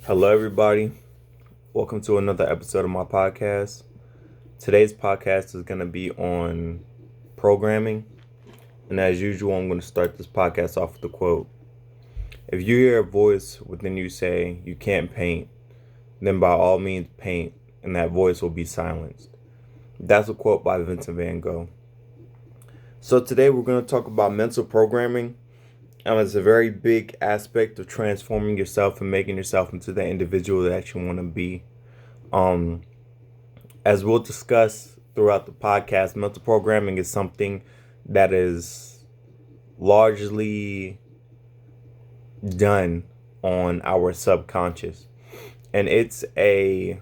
Hello, everybody. Welcome to another episode of my podcast. Today's podcast is going to be on programming. And as usual, I'm going to start this podcast off with a quote. If you hear a voice within you say you can't paint, then by all means paint, and that voice will be silenced. That's a quote by Vincent van Gogh. So today we're going to talk about mental programming. It's a very big aspect of transforming yourself and making yourself into the individual that you want to be. As we'll discuss throughout the podcast, mental programming is something that is largely done on our subconscious. And it's a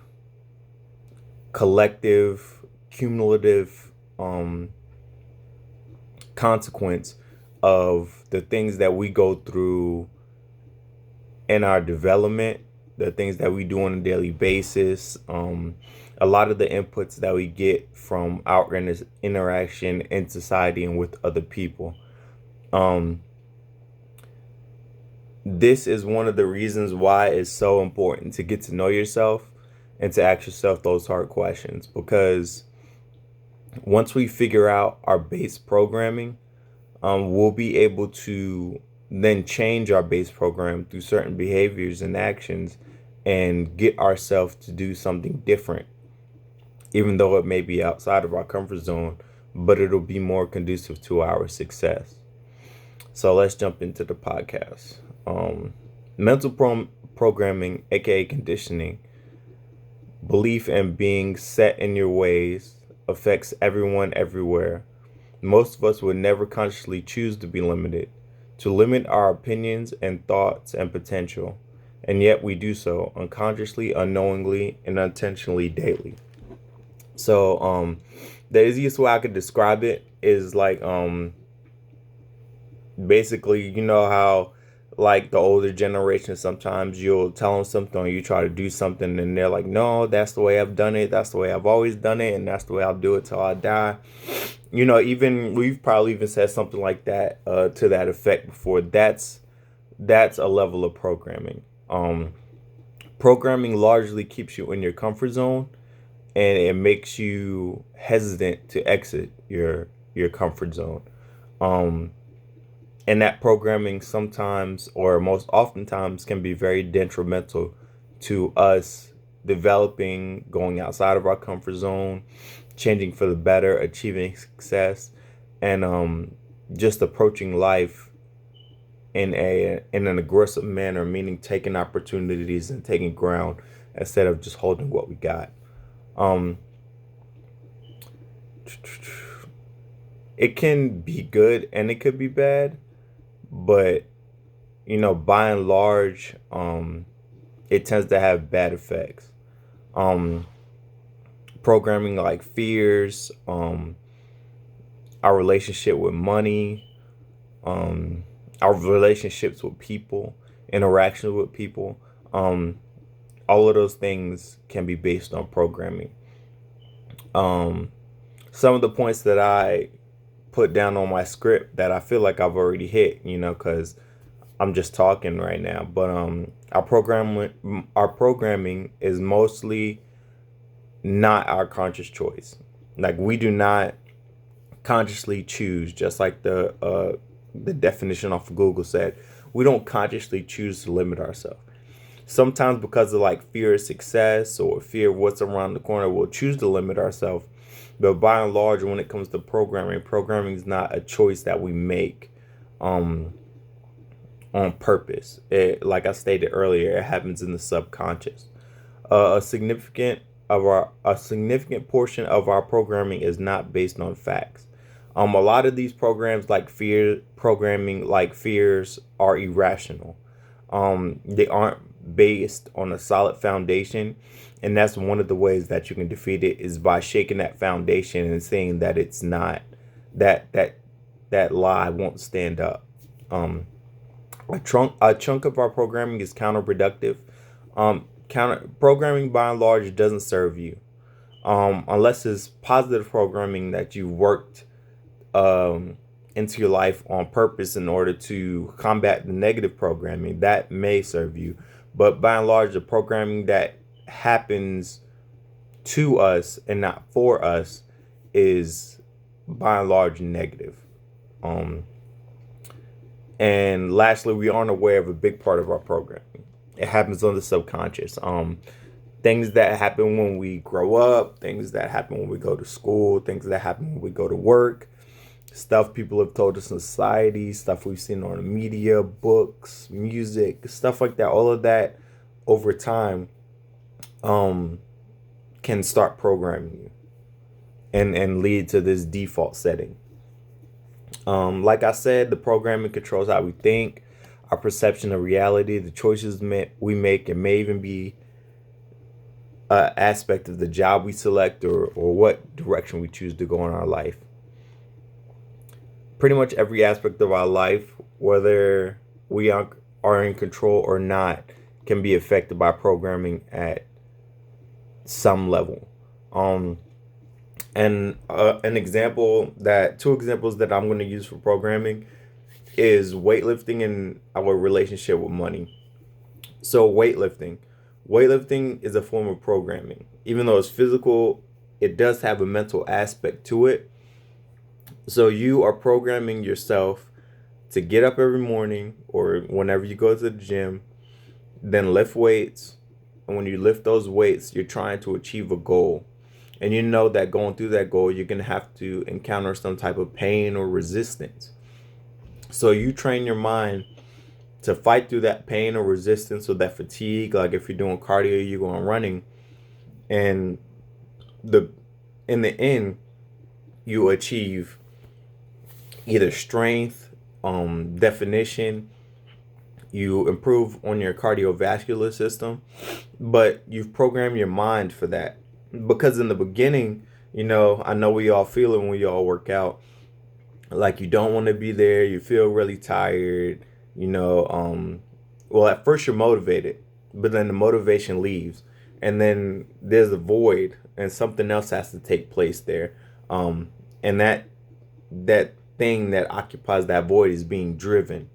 collective, cumulative consequence of the things that we go through in our development, the things that we do on a daily basis, a lot of the inputs that we get from our interaction in society and with other people. This is one of the reasons why it's so important to get to know yourself and to ask yourself those hard questions, because once we figure out our base programming, we'll be able to then change our base program through certain behaviors and actions and get ourselves to do something different, even though it may be outside of our comfort zone, but it'll be more conducive to our success. So let's jump into the podcast. Mental programming, aka conditioning, belief in being set in your ways, affects everyone everywhere. Most of us would never consciously choose to be limited, to limit our opinions and thoughts and potential, and yet we do so unconsciously, unknowingly, and unintentionally daily. So, the easiest way I could describe it is like, basically, you know how, like, the older generation, sometimes you'll tell them something or you try to do something and they're like, no, that's the way I've done it. That's the way I've always done it. And that's the way I'll do it till I die. Even we've probably even said something like that, to that effect before. That's a level of programming. Programming largely keeps you in your comfort zone, and it makes you hesitant to exit your comfort zone. And that programming sometimes, or most oftentimes, can be very detrimental to us developing, going outside of our comfort zone, changing for the better, achieving success, and just approaching life in an aggressive manner, meaning taking opportunities and taking ground instead of just holding what we got. Um, it can be good and it could be bad, but by and large, it tends to have bad effects. Um, Programming like fears, our relationship with money, our relationships with people, interactions with people, all of those things can be based on programming. Um, some of the points that I put down on my script that I feel like I've already hit, because I'm just talking right now. But our programming is mostly not our conscious choice. Like, we do not consciously choose, just like the definition off of Google said, we don't consciously choose to limit ourselves. Sometimes because of like fear of success or fear of what's around the corner, we'll choose to limit ourselves. But by and large, when it comes to programming is not a choice that we make um, on purpose. Like I stated earlier, it happens in the subconscious. A significant portion of our programming is not based on facts. A lot of these fears are irrational. They aren't based on a solid foundation, and that's one of the ways that you can defeat it is by shaking that foundation and saying that it's not that lie won't stand up. Um, a chunk of our programming is counterproductive. Counter programming by and large doesn't serve you, unless it's positive programming that you worked into your life on purpose in order to combat the negative programming that may serve you. But by and large, the programming that happens to us and not for us is by and large negative. Um, and lastly, we aren't aware of a big part of our programming. It happens on the subconscious. Things that happen when we grow up, things that happen when we go to school, things that happen when we go to work, stuff people have told us in society, stuff we've seen on the media, books, music, stuff like that. All of that over time can start programming you and lead to this default setting. Like I said, the programming controls how we think, our perception of reality, the choices we make, and may even be an aspect of the job we select or what direction we choose to go in our life. Pretty much every aspect of our life, whether we are in control or not, can be affected by programming at some level. And two examples that I'm going to use for programming is weightlifting and our relationship with money. So weightlifting is a form of programming. Even though it's physical, it does have a mental aspect to it. So you are programming yourself to get up every morning or whenever you go to the gym, then lift weights. And when you lift those weights, you're trying to achieve a goal. And you know that going through that goal, you're going to have to encounter some type of pain or resistance. So you train your mind to fight through that pain or resistance or that fatigue. Like if you're doing cardio, you're going running. And in the end, you achieve either strength, definition, you improve on your cardiovascular system, but you've programmed your mind for that. Because in the beginning, I know we all feel it when we all work out. Like you don't want to be there, you feel really tired, well, at first you're motivated, but then the motivation leaves. And then there's a void and something else has to take place there. And that thing that occupies that void is being driven,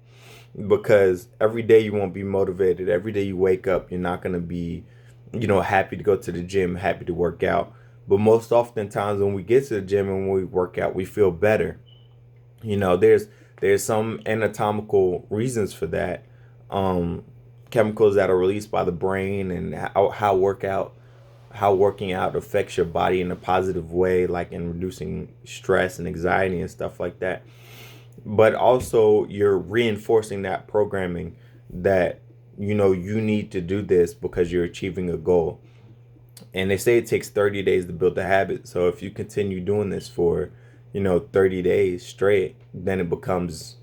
because every day you won't be motivated. Every day you wake up, you're not going to be, happy to go to the gym, happy to work out. But most oftentimes when we get to the gym and when we work out, we feel better. There's some anatomical reasons for that. Chemicals that are released by the brain, and how working out affects your body in a positive way, like in reducing stress and anxiety and stuff like that. But also you're reinforcing that programming that you need to do this because you're achieving a goal. And they say it takes 30 days to build a habit. So if you continue doing this for 30 days straight, then it becomes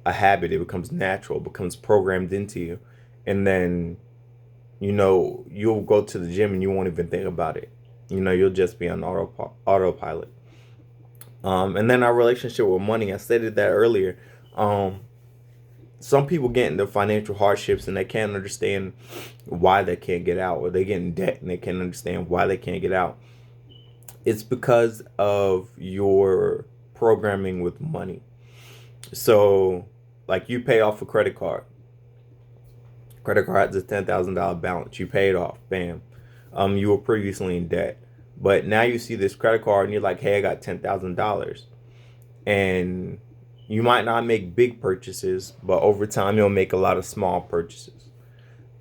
a habit. It becomes natural, it becomes programmed into you. And then you'll go to the gym and you won't even think about it. You'll just be on autopilot. And then our relationship with money, I stated that earlier. Some people get into financial hardships and they can't understand why they can't get out, or they get in debt and they can't understand why they can't get out. It's because of your programming with money. So, like, you pay off a credit card. Credit card has a $10,000 balance. You pay it off. Bam. You were previously in debt. But now you see this credit card and you're like, hey, I got $10,000. And you might not make big purchases, but over time you'll make a lot of small purchases.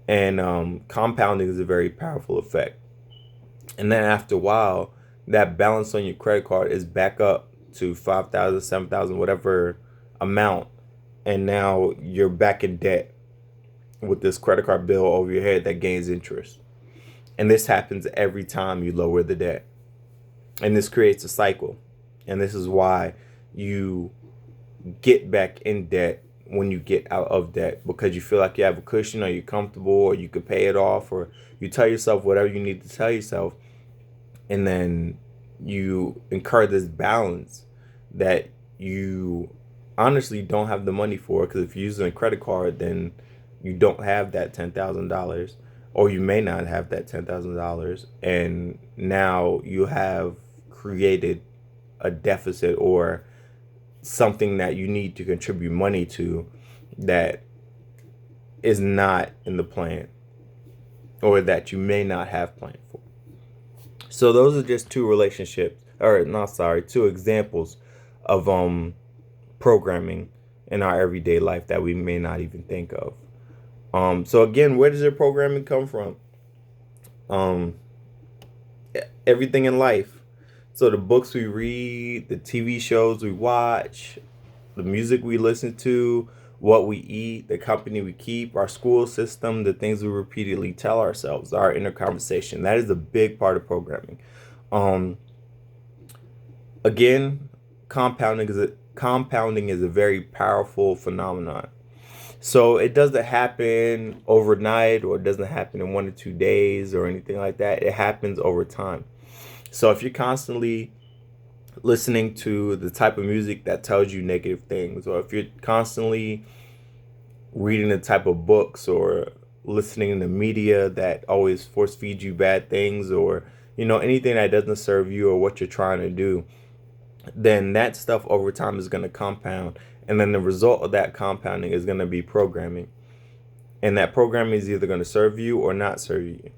And compounding is a very powerful effect. And then after a while, that balance on your credit card is back up to 5,000, 7,000, whatever amount. And now you're back in debt with this credit card bill over your head that gains interest. And this happens every time you lower the debt. And this creates a cycle. And this is why you get back in debt when you get out of debt, because you feel like you have a cushion, or you're comfortable, or you could pay it off, or you tell yourself whatever you need to tell yourself. And then you incur this balance that you honestly don't have the money for, because if you're using a credit card, then you don't have that $10,000, or you may not have that $10,000. And now you have created a deficit or something that you need to contribute money to that is not in the plan. or that you may not have planned for. So those are just two examples of programming in our everyday life that we may not even think of. So again, where does your programming come from? Um, Everything in life. So the books we read, the TV shows we watch, the music we listen to, what we eat, the company we keep, our school system, the things we repeatedly tell ourselves, our inner conversation. That is a big part of programming. Um, Again, compounding is a very powerful phenomenon. So it doesn't happen overnight, or it doesn't happen in 1 or 2 days or anything like that. It happens over time. So if you're constantly listening to the type of music that tells you negative things, or if you're constantly reading the type of books or listening to media that always force feeds you bad things, or anything that doesn't serve you or what you're trying to do, then that stuff over time is going to compound, and then the result of that compounding is going to be programming, and that programming is either going to serve you or not serve you,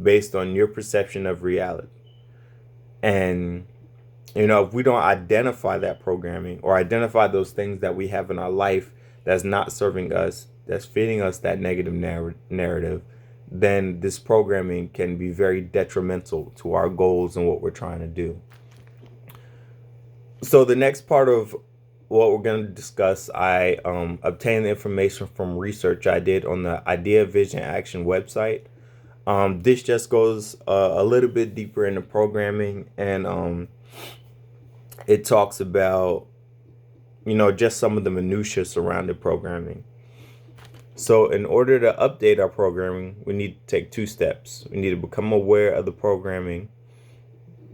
based on your perception of reality. And if we don't identify that programming, or identify those things that we have in our life that's not serving us, that's feeding us that negative narrative, then this programming can be very detrimental to our goals and what we're trying to do. So the next part of what we're going to discuss, I obtained the information from research I did on the Idea, Vision, Action website. This just goes a little bit deeper into programming, and it talks about, just some of the minutiae surrounding programming. So in order to update our programming, we need to take 2 steps. We need to become aware of the programming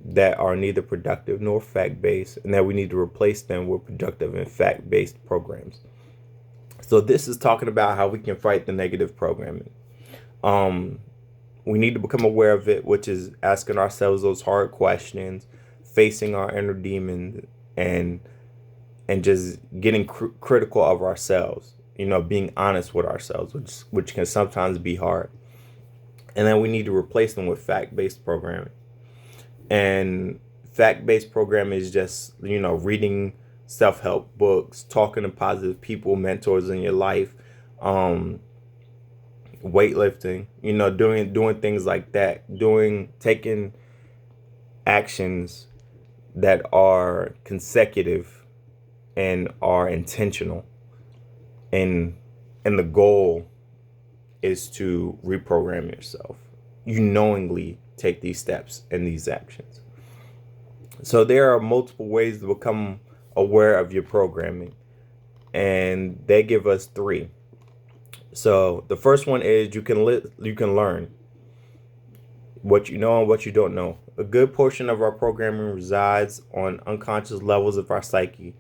that are neither productive nor fact-based, and that we need to replace them with productive and fact-based programs. So this is talking about how we can fight the negative programming. We need to become aware of it, which is asking ourselves those hard questions, facing our inner demons, and just getting critical of ourselves. Being honest with ourselves, which can sometimes be hard. And then we need to replace them with fact-based programming. And fact-based programming is just, reading self-help books, talking to positive people, mentors in your life, weightlifting, doing things like that, taking actions that are consecutive and are intentional. And the goal is to reprogram yourself. You knowingly take these steps and these actions. So there are multiple ways to become aware of your programming, and they give us 3. So the first one is you can learn what you know and what you don't know. A good portion of our programming resides on unconscious levels of our psyche.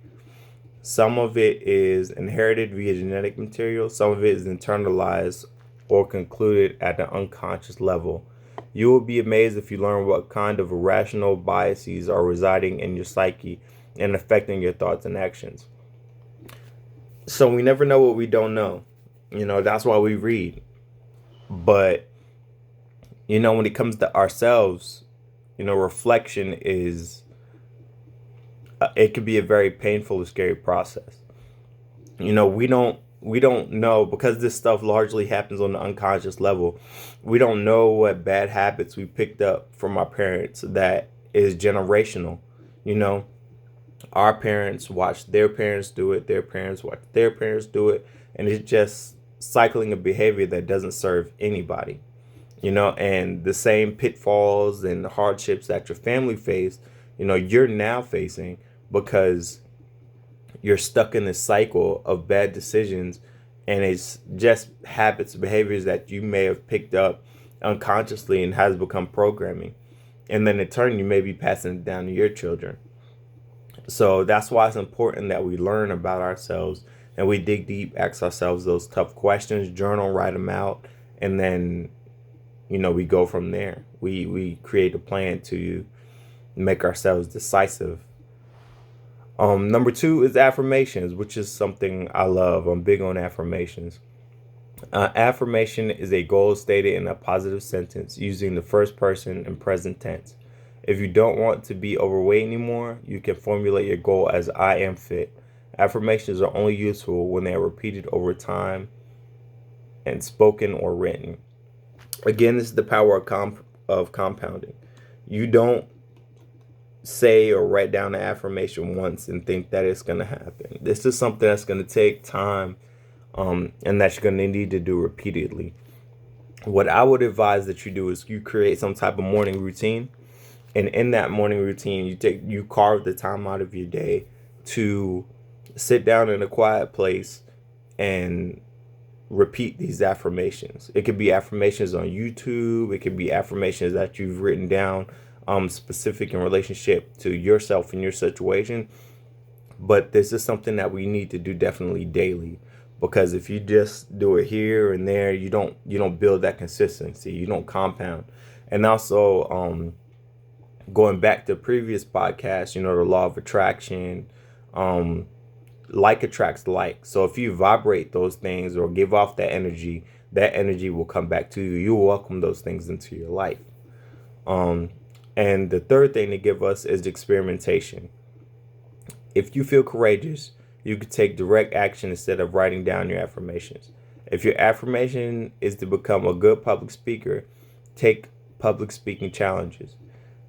Some of it is inherited via genetic material. Some of it is internalized or concluded at the unconscious level. You will be amazed if you learn what kind of irrational biases are residing in your psyche and affecting your thoughts and actions. So we never know what we don't know. That's why we read. But, when it comes to ourselves, reflection is, it can be a very painful and scary process. We don't know, because this stuff largely happens on the unconscious level. We don't know what bad habits we picked up from our parents that is generational. Our parents watched their parents do it, their parents watched their parents do it, and it's just cycling a behavior that doesn't serve anybody. And the same pitfalls and hardships that your family faced, you're now facing, because you're stuck in this cycle of bad decisions, and it's just habits, behaviors that you may have picked up unconsciously and has become programming. And then in turn, you may be passing it down to your children. So that's why it's important that we learn about ourselves and we dig deep, ask ourselves those tough questions, journal, write them out, and then, we go from there. We create a plan to make ourselves decisive. Number 2 is affirmations, which is something I love. I'm big on affirmations. Affirmation is a goal stated in a positive sentence using the first person and present tense. If you don't want to be overweight anymore, you can formulate your goal as I am fit. Affirmations are only useful when they are repeated over time and spoken or written. Again, this is the power of compounding. You don't say or write down an affirmation once and think that it's going to happen. This is something that's going to take time, and that you're going to need to do repeatedly. What I would advise that you do is you create some type of morning routine, and in that morning routine, you carve the time out of your day to sit down in a quiet place and repeat these affirmations. It could be affirmations on YouTube. It could be affirmations that you've written down, specific in relationship to yourself and your situation. But this is something that we need to do definitely daily, because if you just do it here and there, you don't build that consistency. You don't compound. And also, going back to previous podcasts, the law of attraction, like attracts like. So if you vibrate those things or give off that energy will come back to you. You will welcome those things into your life. And the third thing to give us is experimentation. If you feel courageous, you can take direct action instead of writing down your affirmations. If your affirmation is to become a good public speaker, take public speaking challenges.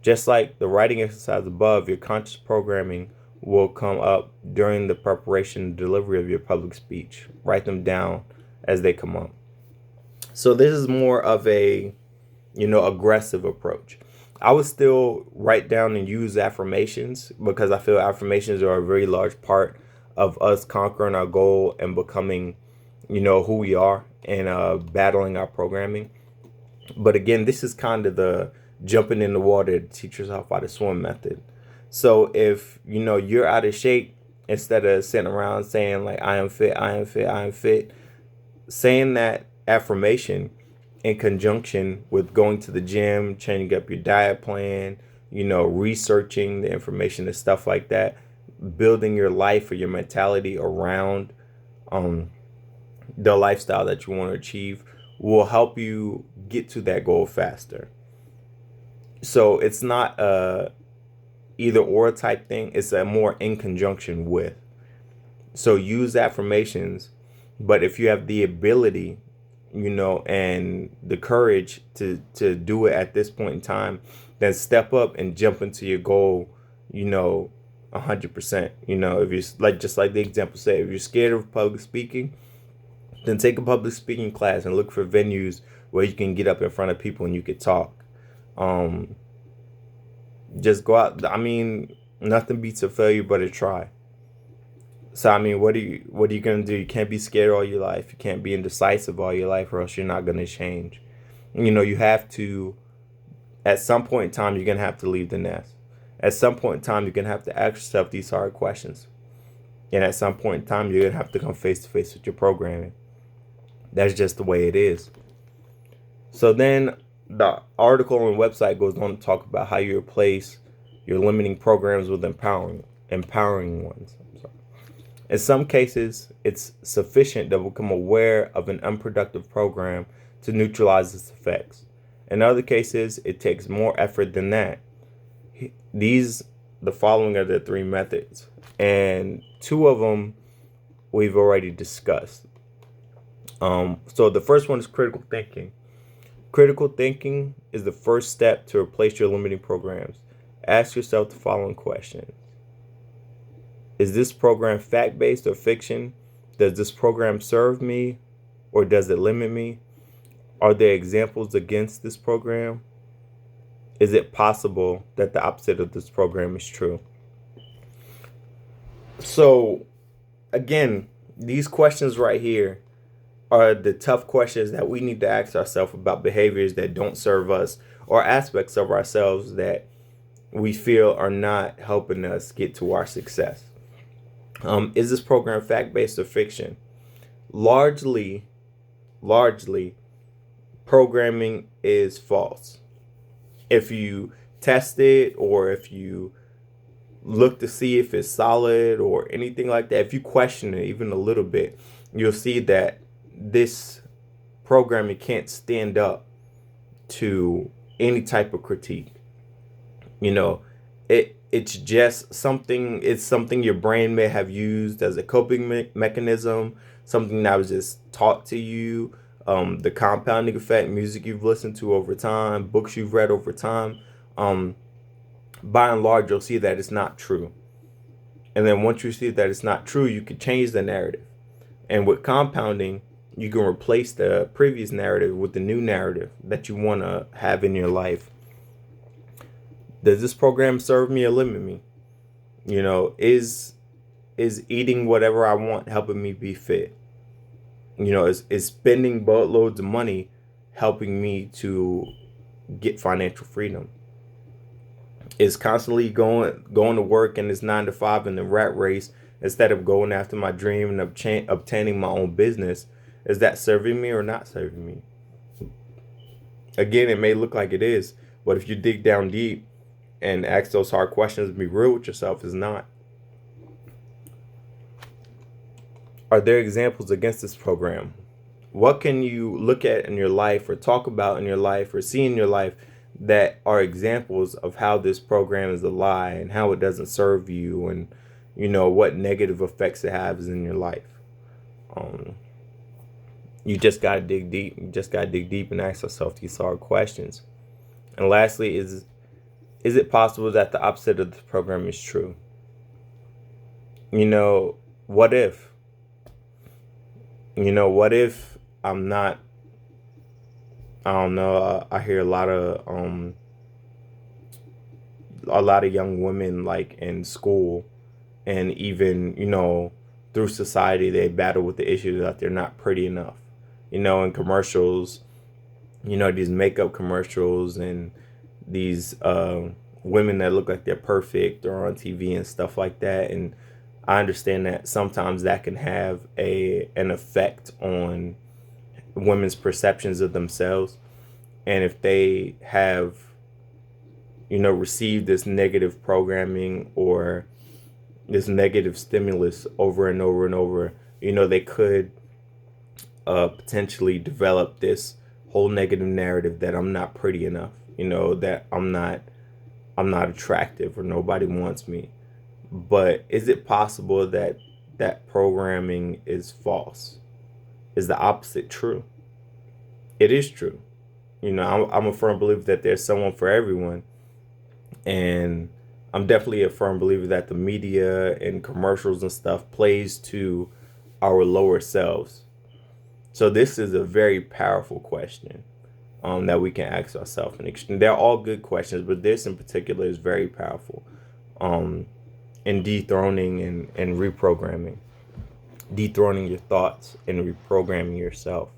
Just like the writing exercise above, your conscious programming will come up during the preparation and delivery of your public speech. Write them down as they come up. So this is more of a, aggressive approach. I would still write down and use affirmations because I feel affirmations are a very large part of us conquering our goal and becoming, who we are, and battling our programming. But again, this is kind of the jumping in the water to teach yourself how to swim method. So if you're out of shape, instead of sitting around saying like I am fit, I am fit, I am fit, saying that affirmation in conjunction with going to the gym, changing up your diet plan, researching the information and stuff like that, building your life or your mentality around the lifestyle that you want to achieve will help you get to that goal faster. So it's not a either or type thing. It's a more in conjunction with. So use affirmations, but if you have the ability, and the courage to do it at this point in time, then step up and jump into your goal, 100%. If you're just like the example said, if you're scared of public speaking, then take a public speaking class and look for venues where you can get up in front of people and you can talk. Just go out. I mean, nothing beats a failure but a try. So I mean, what are you gonna do? You can't be scared all your life. You can't be indecisive all your life, or else you're not gonna change. You have to. At some point in time, you're gonna have to leave the nest. At some point in time, you're gonna have to ask yourself these hard questions. And at some point in time, you're gonna have to come face to face with your programming. That's just the way it is. So then the article on the website goes on to talk about how you replace your limiting programs with empowering ones. In some cases, it's sufficient to become aware of an unproductive program to neutralize its effects. In other cases, it takes more effort than that. The following are the three methods, and two of them we've already discussed. So the first one is critical thinking. Critical thinking is the first step to replace your limiting programs. Ask yourself the following questions. Is this program fact-based or fiction? Does this program serve me or does it limit me? Are there examples against this program? Is it possible that the opposite of this program is true? So, again, these questions right here are the tough questions that we need to ask ourselves about behaviors that don't serve us or aspects of ourselves that we feel are not helping us get to our success. Is this program fact-based or fiction? Largely, programming is false. If you test it or if you look to see if it's solid or anything like that, if you question it even a little bit, you'll see that this programming can't stand up to any type of critique. You know, it's just something. It's something your brain may have used as a coping mechanism. Something that was just taught to you. The compounding effect, music you've listened to over time, books you've read over time. Um, by and large, you'll see that it's not true. And then once you see that it's not true, you can change the narrative. And with compounding, you can replace the previous narrative with the new narrative that you want to have in your life. Does this program serve me or limit me? You know, is eating whatever I want helping me be fit? You know, is spending boatloads of money helping me to get financial freedom? Is constantly going to work in this 9 to 5 in the rat race instead of going after my dream and obtaining my own business, is that serving me or not serving me? Again, it may look like it is, but if you dig down deep and ask those hard questions and be real with yourself, it's not. Are there examples against this program? What can you look at in your life or talk about in your life or see in your life that are examples of how this program is a lie and how it doesn't serve you, and you know what negative effects it has in your life? You just gotta dig deep. You just gotta dig deep and ask yourself these hard questions. And lastly, is it possible that the opposite of this program is true? You know, what if? You know, what if I'm not? I don't know. I hear a lot of young women, like in school, and even through society, they battle with the issue that they're not pretty enough. You know, in commercials, these makeup commercials and these women that look like they're perfect or on TV and stuff like that. And I understand that sometimes that can have an effect on women's perceptions of themselves. And if they have, received this negative programming or this negative stimulus over and over and over, they could potentially develop this whole negative narrative that I'm not pretty enough, that I'm not attractive or nobody wants me. But is it possible that that programming is false? Is the opposite true? It is true. I'm a firm believer that there's someone for everyone. And I'm definitely a firm believer that the media and commercials and stuff plays to our lower selves. So this is a very powerful question that we can ask ourselves. And they're all good questions, but this in particular is very powerful in dethroning and reprogramming. Dethroning your thoughts and reprogramming yourself.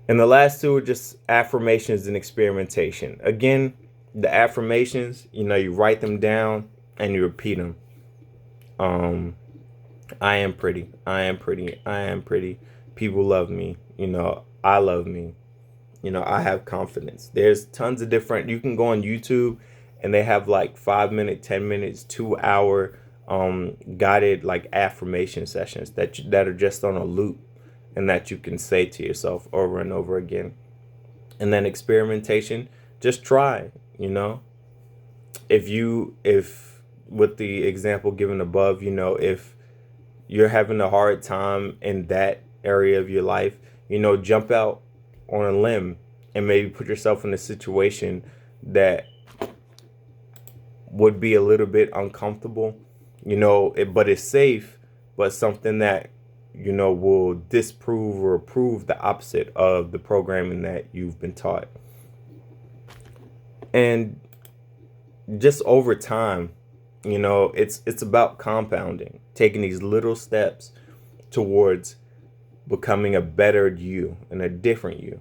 And the last two are just affirmations and experimentation. Again, the affirmations, you write them down and you repeat them. I am pretty. I am pretty. I am pretty. People love me. I love me. I have confidence. There's tons of different, you can go on YouTube and they have like 5 minute, 10 minutes, 2 hour guided like affirmation sessions that are just on a loop and that you can say to yourself over and over again. And then experimentation, just try, if with the example given above, if you're having a hard time in that area of your life, jump out on a limb and maybe put yourself in a situation that would be a little bit uncomfortable, but it's safe, but something that, will disprove or prove the opposite of the programming that you've been taught. And just over time, it's about compounding, taking these little steps towards becoming a better you and a different you.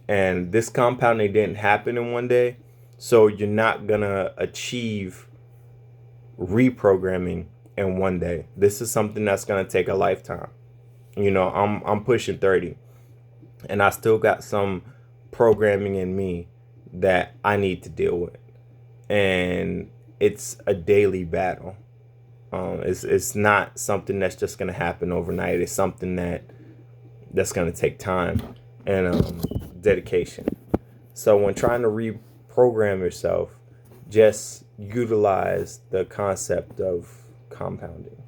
And this compounding didn't happen in one day, so you're not gonna achieve reprogramming in one day. This is something that's gonna take a lifetime. I'm pushing 30, and I still got some programming in me that I need to deal with, and it's a daily battle. It's not something that's just gonna happen overnight. It's something that's gonna take time. and dedication. So when trying to reprogram yourself, just utilize the concept of compounding.